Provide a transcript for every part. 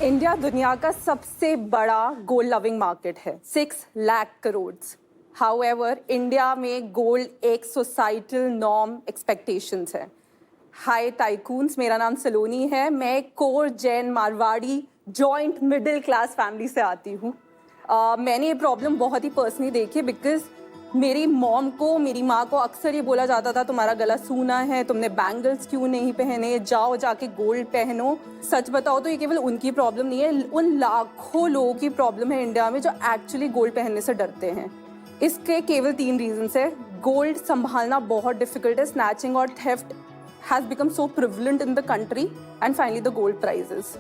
India दुनिया का सबसे बड़ा गोल्ड लविंग मार्केट है, 6 लाख करोड़। हाउएवर इंडिया में गोल्ड एक सोसाइटल नॉर्म एक्सपेक्टेशंस है। हाय टाइकून्स, मेरा नाम सलोनी है। मैं एक core Jain Marwari joint middle class family से आती हूँ। मैंने ये प्रॉब्लम बहुत ही पर्सनली देखी बिकॉज मेरी मेरी माँ को अक्सर ये बोला जाता था, तुम्हारा गला सूना है, तुमने बैंगल्स क्यों नहीं पहने, जाओ जाके गोल्ड पहनो। सच बताओ तो ये केवल उनकी प्रॉब्लम नहीं है, उन लाखों लोगों की प्रॉब्लम है इंडिया में जो एक्चुअली गोल्ड पहनने से डरते हैं। इसके केवल 3 रीजंस है। गोल्ड संभालना बहुत डिफिकल्ट है, स्नैचिंग और theft has become so prevalent in the country, and finally the gold prices.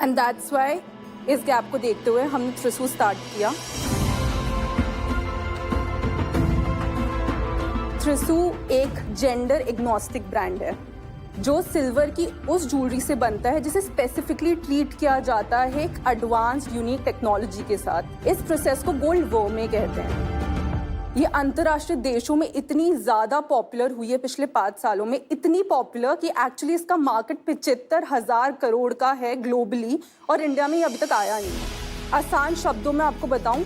And that's why इस गैप को देखते हुए हमने थ्रिसू स्टार्ट किया। थ्रिसू एक जेंडर एग्नोस्टिक ब्रांड है जो सिल्वर की उस ज्वेलरी से बनता है जिसे स्पेसिफिकली ट्रीट किया जाता है एक एडवांस्ड यूनिक टेक्नोलॉजी के साथ। इस प्रोसेस को गोल्ड वर्मे कहते हैं। ये अंतर्राष्ट्रीय देशों में इतनी ज्यादा पॉपुलर हुई है पिछले 5 सालों में, इतनी पॉपुलर कि एक्चुअली इसका मार्केट 75,000 करोड़ का है ग्लोबली, और इंडिया में ये अभी तक आया नहीं। आसान शब्दों में आपको बताऊं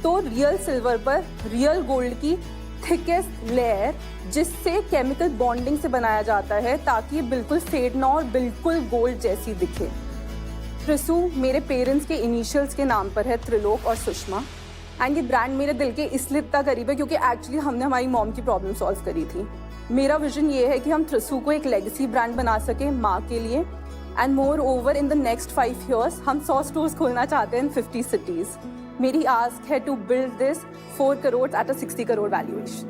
तो रियल सिल्वर पर रियल गोल्ड की थिकेस्ट लेयर, जिससे केमिकल बॉन्डिंग से बनाया जाता है ताकि ये बिल्कुल फेड ना और बिल्कुल गोल्ड जैसी दिखे। थ्रिसू मेरे पेरेंट्स के इनिशियल्स के नाम पर है, त्रिलोक और सुषमा। एंड ये ब्रांड मेरे दिल के इसलिए इतना करीब है क्योंकि एक्चुअली हमने हमारी मॉम की प्रॉब्लम सॉल्व करी थी। मेरा विजन ये है कि हम थ्रिसू को एक लेगेसी ब्रांड बना सकें माँ के लिए, and moreover in the next 5 years हम 100 स्टोर्स खोलना चाहते हैं इन 50 cities। मेरी आस्क है to build this 4 crores at a 60 crore valuation।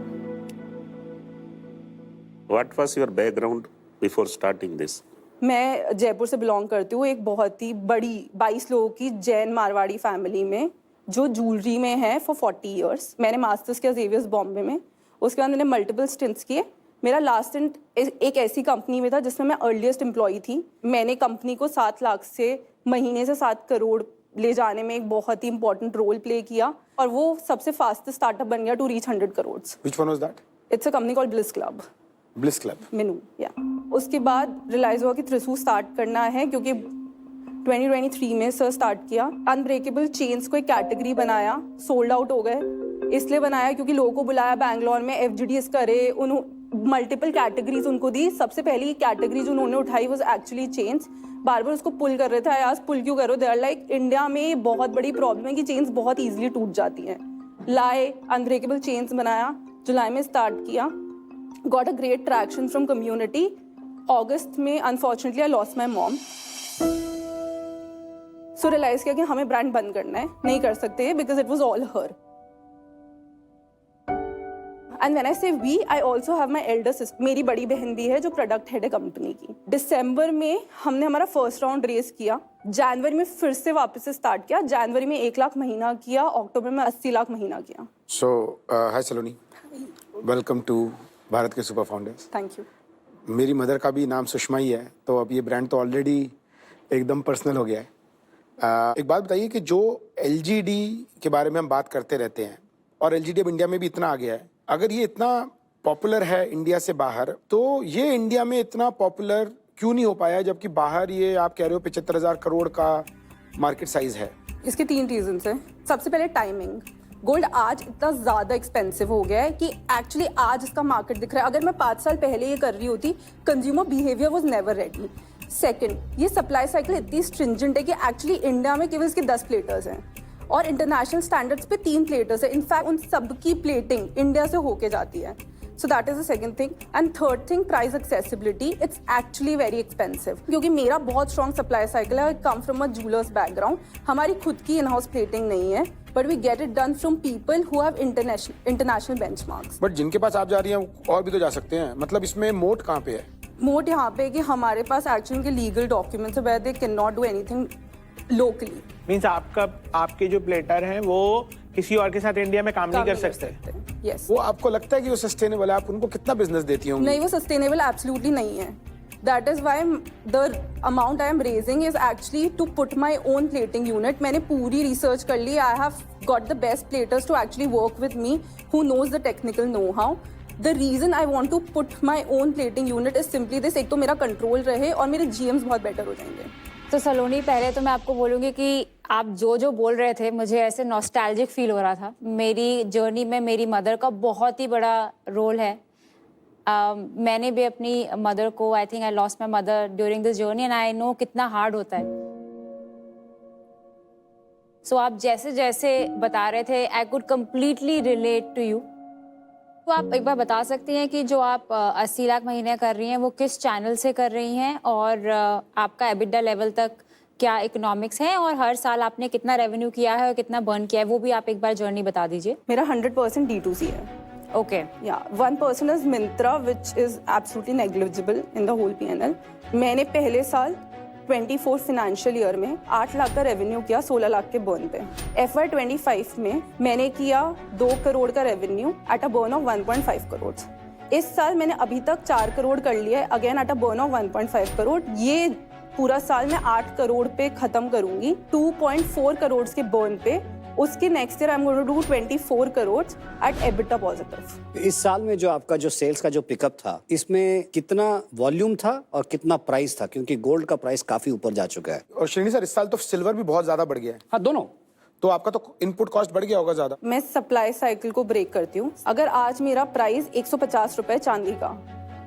What was your background before starting this? मैं जयपुर से बिलोंग करती हूँ, एक बहुत ही बड़ी 22 लोगों की जैन मारवाड़ी फैमिली में जो ज्वेलरी में है फॉर 40 years। मैंने मास्टर्स किया जेवियर्स बॉम्बे में, उसके बाद मैंने मल्टीपल स्टिंट्स किए। मेरा लास्ट स्टिंट एक ऐसी कंपनी में था जिसमें मैं अर्लीस्ट एम्प्लॉई थी। मैंने कंपनी को 7 लाख से महीने से 7 करोड़ ले जाने में एक बहुत ही इंपॉर्टेंट रोल प्ले किया, और वो सबसे फास्टेस्ट स्टार्टअप बन गया to reach 100 crores। Which one was that? It's a company called Bliss Club. Bliss Club। मिनू या उसके बाद रियलाइज हुआ कि थ्रिसू स्टार्ट करना है क्योंकि 2023 में सर स्टार्ट किया। अनब्रेकेबल चेन्स को एक कैटेगरी बनाया, सोल्ड आउट हो गए। इसलिए बनाया क्योंकि लोगों को बुलाया बैंगलोर में, FGDS करे, मल्टीपल कैटेगरीज उनको दी। सबसे पहली कैटेगरी जो उन्होंने उठाई वाज एक्चुअली चेन्स। बार बार उसको पुल कर रहे थे, आज पुल क्यों करो, दे आर लाइक इंडिया में बहुत बड़ी प्रॉब्लम है कि चेन्स बहुत ईजिली टूट जाती हैं। लाए अनब्रेकेबल चेन्स बनाया, जुलाई में स्टार्ट किया, got a great traction from community. अगस्त में unfortunately I lost my mom, so realise किया कि हमें ब्रांड बंद करना है, नहीं कर सकते because it was all her. And when I say we, I also have my elder sister, मेरी बड़ी बहन भी है जो प्रोडक्ट हेड है कंपनी की। दिसंबर में हमने हमारा फर्स्ट राउंड रेस किया, जनवरी में फिर से वापस से स्टार्ट किया, जनवरी में 1 लाख महीना किया, अक्टूबर में 80 लाख महीना किया। So, hi Saloni, welcome to Bharat के सुपर फाउंडर्स। Thank you. मेरी मदर का भी नाम सुषमा ही है, तो अब ये ब्रांड तो ऑलरेडी एकदम पर्सनल हो गया है। एक बात बताइए कि जो LGD के बारे में हम बात करते रहते हैं, और LGD अब इंडिया में भी इतना आ गया है, अगर ये इतना पॉपुलर है इंडिया से बाहर, तो ये इंडिया में इतना पॉपुलर क्यों नहीं हो पाया, जबकि बाहर ये आप कह रहे हो 75,000 करोड़ का मार्केट साइज है? इसके 3 रीजंस हैं। सबसे पहले टाइमिंग। गोल्ड आज इतना ज़्यादा एक्सपेंसिव हो गया है कि एक्चुअली आज इसका मार्केट दिख रहा है। अगर मैं 5 साल पहले ये कर रही होती, consumer behaviour was never ready. Second, ये सप्लाई साइकिल इतनी स्ट्रिंजेंट है कि एक्चुअली इंडिया में केवल इसके 10 प्लेटर्स हैं और इंटरनेशनल स्टैंडर्ड्स पे 3 प्लेटर्स है। इनफैक्ट उन सबकी प्लेटिंग इंडिया से होके जाती है। So that is the second thing. And third thing, price accessibility. It's actually very expensive क्योंकि मेरा बहुत स्ट्रॉन्ग सप्लाई साइकिल है। I come from a jewellers background. हमारी खुद की इन हाउस प्लेटिंग नहीं है, but we get it done from people who have international benchmarks. But जिनके पास आप जा रही हैं और भी तो जा सकते हैं, मतलब इसमें मोट कहाँ पे है? मोट यहाँ पे है कि हमारे पास एक्चुअली के लीगल डॉक्यूमेंट्स है where they can not do anything locally. Means आपके जो प्लेटर हैं वो किसी और के साथ इंडिया में काम नहीं कर सकते। यस। वो आपको लगता है कि वो सस्टेनेबल है? आप उनको कितना बिजनेस देती होंगी? नहीं, वो सस्टेनेबल एब्सोल्युटली नहीं है। That is why the amount I am raising is actually to put my own plating unit. मैंने पूरी रिसर्च कर ली। I have got the best platers to actually work with me who knows the technical know how. The reason I want to put my own plating unit is simply this, एक तो मेरा control रहे और मेरे GMs बहुत better हो जाएंगे। तो सलोनी, पहले तो मैं आपको बोलूँगी कि आप जो बोल रहे थे मुझे ऐसे नॉस्टैल्जिक फील हो रहा था। मेरी जर्नी में मेरी मदर का बहुत ही बड़ा रोल है। मैंने भी अपनी मदर को, I think I lost my mother during this journey and I know कितना हार्ड होता है। सो आप जैसे जैसे बता रहे थे, I could completely relate to you. तो आप एक बार बता सकती हैं कि जो आप 80 लाख महीने कर रही हैं वो किस चैनल से कर रही हैं, और आपका एबिटा लेवल तक क्या इकोनॉमिक्स है, और हर साल आपने कितना रेवेन्यू किया है और कितना बर्न किया है, वो भी आप एक बार जर्नी बता दीजिए। मेरा 100% D2C है। Okay. Yeah, 1% is Myntra, which is absolutely negligible in the whole P&L. मैंने पहले साल 24 फाइनेंशियल ईयर में 8 लाख का रेवेन्यू किया 16 लाख के बर्न पे। FY25 में मैंने किया 2 करोड़ का revenue at a burn of 1.5 crore. इस साल मैंने अभी तक 4 करोड़ कर लिया है, again at a burn of 1.5 crore. ये पूरा साल मैं 8 करोड़ पे खत्म करूंगी 2.4 करोड़ के बर्न पे। उसके next year I am going to do 24 crore at EBITDA positive. इस साल में जो आपका जो सेल्स का जो पिकअप था, इसमें कितना वॉल्यूम था और कितना प्राइस था, क्योंकि गोल्ड का प्राइस काफी ऊपर जा चुका है। और श्रेणी सर, इस साल तो सिल्वर भी बहुत ज्यादा बढ़ गया है। हाँ, दोनों। तो आपका तो इनपुट कॉस्ट बढ़ गया होगा ज्यादा। मैं सप्लाई साइकिल को ब्रेक करती हूँ। अगर आज मेरा प्राइस 150 रुपए चांदी का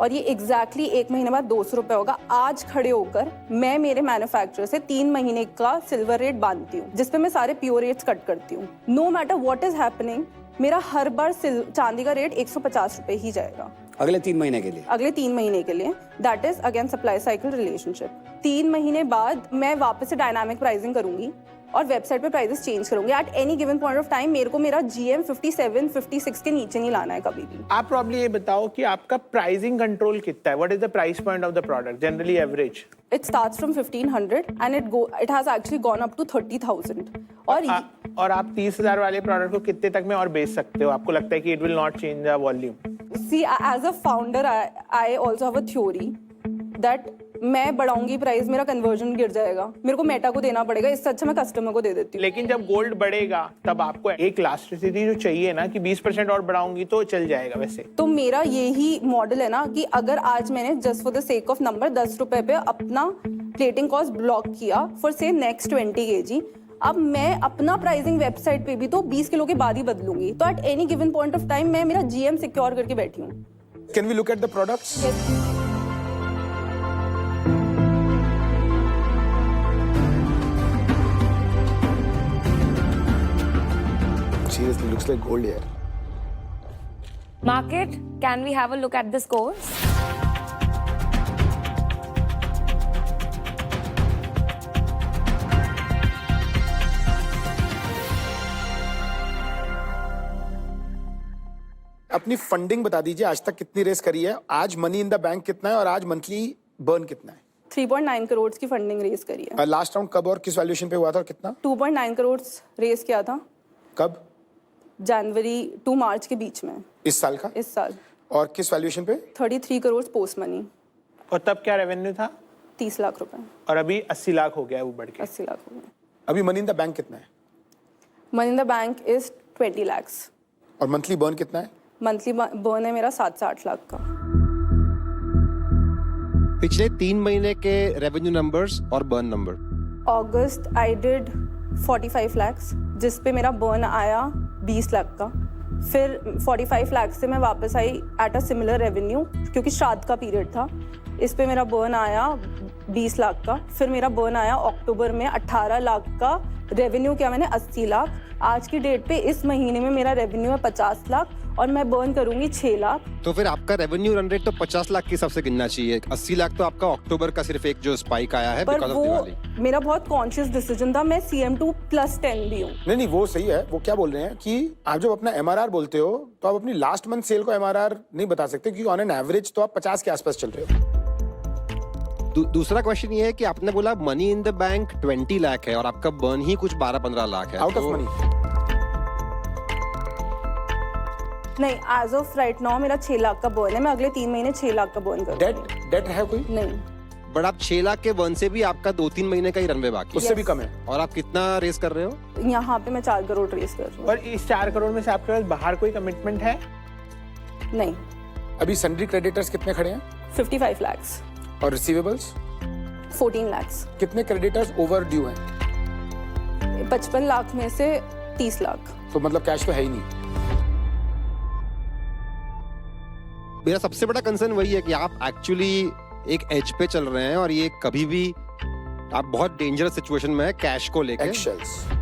और ये एग्जैक्टली 1 महीने बाद 200 रुपए होगा, आज खड़े होकर मैं मेरे मैन्युफैक्चरर से 3 महीने का सिल्वर रेट बांधती हूँ, जिसपे मैं सारे प्योर रेट्स कट करती हूँ। No matter what is happening, मेरा हर बार चांदी का रेट 150 रुपए ही जाएगा अगले 3 महीने के लिए। अगले 3 महीने के लिए। That is again supply cycle relationship. 3 महीने बाद मैं वापस से डायनामिक प्राइसिंग करूंगी और वेबसाइट पे प्राइसेस चेंज करूंगी। Eight any given point of time मेरे को मेरा GM 57, 56 के नीचे नहीं लाना है कभी भी। आप प्रॉब्ली ये बताओ कि आपका प्राइसिंग कंट्रोल कितना है? What is the price point of the product generally average? It starts from 1500 and it has actually gone up to 30,000. और आप 30,000 वाले प्रोडक्ट को कितने तक में और बेच सकते हो? आपको लगता है कि it will not change the volume? See, as a founder, I also have a theory that मैं बढ़ाऊंगी प्राइस, मेरा कन्वर्जन गिर जाएगा, मेरे को मेटा को देना पड़ेगा, इससे अच्छा मैं कस्टमर को दे देती हूँ। लेकिन जब गोल्ड बढ़ेगा तब आपको एक इलास्टिसिटी जो चाहिए ना कि 20% और बढ़ाऊंगी तो चल जाएगा। वैसे तो मेरा यही मॉडल है ना कि अगर आज मैंने just for the sake of number 10 रुपए पे अपना प्लेटिंग कॉस्ट ब्लॉक किया फॉर से नेक्स्ट 20 kg, अब मैं अपना प्राइसिंग वेबसाइट पे भी तो 20 किलो के बाद ही बदलूंगी। तो at any given point of time मैं मेरा GM सिक्योर करके बैठी हूँ। Can we look at the products? Seriously, looks like gold here. Market, can we have a look at the scores? अपनी फंडिंग बता दीजिए, आज तक कितनी रेस करी है, आज मनी इन द बैंक कितना है और आज मंथली बर्न कितना है? 3.9 करोड़ की फंडिंग रेस करी है। लास्ट राउंड कब और किस वैल्यूएशन पे हुआ था और कितना? 2.9 करोड़ रेस किया था। कब? जनवरी टू मार्च के बीच में। इस साल का? इस साल। और किस वैल्यूएशन पे? 33 करोड़ पोस्ट मनी। और तब क्या रेवेन्यू था? 30 लाख रुपए। और अभी 80 लाख हो गया है, वो बढ़ के 80 लाख हो गए। अभी मनी इन द बैंक कितना है? Money in the bank is 20 lakhs। और मंथली बर्न कितना है? मंथली बर्न है मेरा 7 से 8 लाख का। पिछले 3 महीने के रेवेन्यू नंबर्स और burn number. August I did 45 lakhs, जिस पे मेरा बर्न आया 20 लाख का। फिर 45 लाख से मैं वापस आई एट अ सिमिलर रेवेन्यू, क्योंकि श्राद्ध का पीरियड था। इस पे मेरा बर्न आया 20 लाख का। फिर मेरा बर्न आया अक्टूबर में 18 लाख का। रेवेन्यू किया मैंने 80 लाख। आज की डेट पे इस महीने में मेरा रेवेन्यू है 50 लाख और मैं बर्न करूंगी 6 लाख। तो फिर आपका रेवेन्यू रन रेट तो 50 लाख के हिसाब से गिनना चाहिए। 80 लाख तो आपका अक्टूबर का सिर्फ एक जो स्पाइक आया है पर बिकॉज़ ऑफ वो दिवाली। मेरा बहुत कॉन्शियस डिसीजन था। मैं CM2+10 भी हूँ। नहीं, वो सही है। वो क्या बोल रहे हैं कि आप जब अपना MRR बोलते हो तो आप अपनी लास्ट मंथ सेल को MRR नहीं बता सकते, क्योंकि ऑन एन एवरेज तो आप 50 के आसपास चल रहे हो। दूसरा क्वेश्चन ये है कि आपने बोला money in the bank 20 lakh है और आपका बर्न ही कुछ 12-15 लाख है। आउट ऑफ मनी नहीं, एज ऑफ राइट नाउ मेरा 6 लाख का बर्न है। मैं अगले 3 महीने 6 लाख का बर्न करूंगी। डेट है कोई? नहीं। बट आप 6 लाख के बर्न से भी आपका 2-3 महीने का ही रनवे बाकी है। उससे भी कम है। और आप कितना रेस कर रहे हो? यहाँ पे मैं 4 करोड़ रेस कर रही हूँ। और इस 4 करोड़ में से आपके पास बाहर कोई कमिटमेंट है? नहीं। अभी सन्ड्री क्रेडिटर्स कितने खड़े हैं? 55 lakhs। और रिसीवेबल्स? 14 lakhs. कितने क्रेडिटर्स ओवर ड्यू हैं? 55 लाख में से 30 लाख. तो मतलब कैश तो है ही नहीं. मेरा सबसे बड़ा कंसर्न वही है कि आप एक्चुअली एक एज पे चल रहे हैं और ये कभी भी आप बहुत डेंजरस सिचुएशन में है कैश को लेकर. Eggshells.